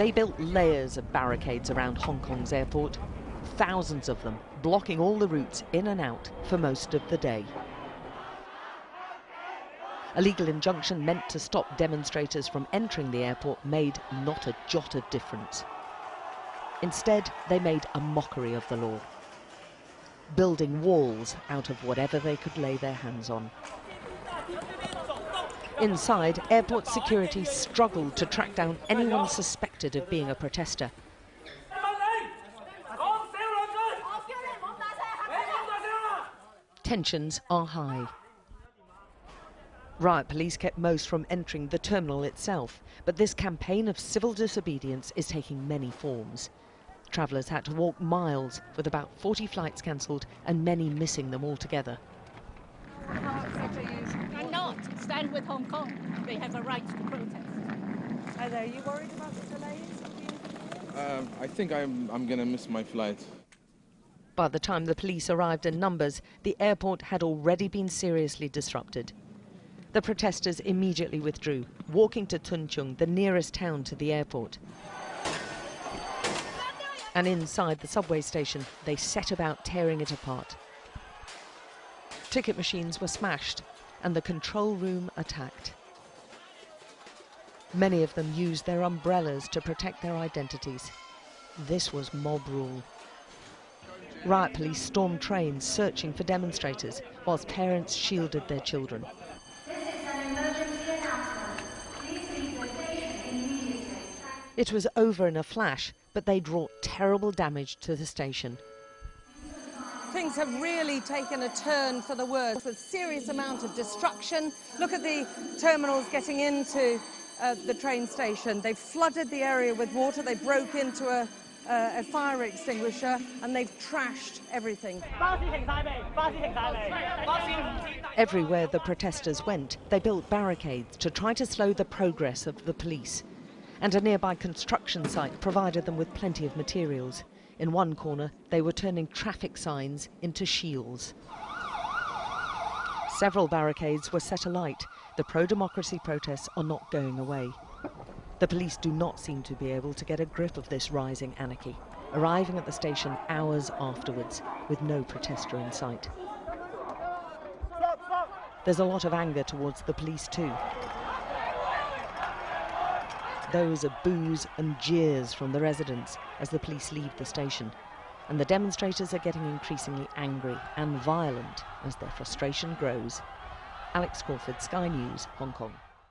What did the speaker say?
They built layers of barricades around Hong Kong's airport, thousands of them, blocking all the routes in and out for most of the day. A legal injunction meant to stop demonstrators from entering the airport made not a jot of difference. Instead, they made a mockery of the law, building walls out of whatever they could lay their hands on. Inside, airport security struggled to track down anyone suspected of being a protester. Tensions are high. Riot police kept most from entering the terminal itself, but this campaign of civil disobedience is taking many forms. Travellers had to walk miles, with about 40 flights cancelled and many missing them altogether. How upset are you? I'm not. Stand with Hong Kong. They have a right to protest. Are you worried about the delays? I think I'm going to miss my flight. By the time the police arrived in numbers, the airport had already been seriously disrupted. The protesters immediately withdrew, walking to Tun Chung, the nearest town to the airport. And inside the subway station, they set about tearing it apart. Ticket machines were smashed and the control room attacked. Many of them used their umbrellas to protect their identities. This was mob rule. Riot police stormed trains searching for demonstrators, whilst parents shielded their children. It was over in a flash, but they'd wrought terrible damage to the station. Things have really taken a turn for the worse, with serious amount of destruction. Look at the terminals getting into the train station. They've flooded the area with water. They broke into a fire extinguisher and they've trashed everything. Everywhere the protesters went, they built barricades to try to slow the progress of the police. And a nearby construction site provided them with plenty of materials. In one corner, they were turning traffic signs into shields. Several barricades were set alight. The pro-democracy protests are not going away. The police do not seem to be able to get a grip of this rising anarchy, arriving at the station hours afterwards with no protester in sight. There's a lot of anger towards the police too. Those are boos and jeers from the residents as the police leave the station. And the demonstrators are getting increasingly angry and violent as their frustration grows. Alex Crawford, Sky News, Hong Kong.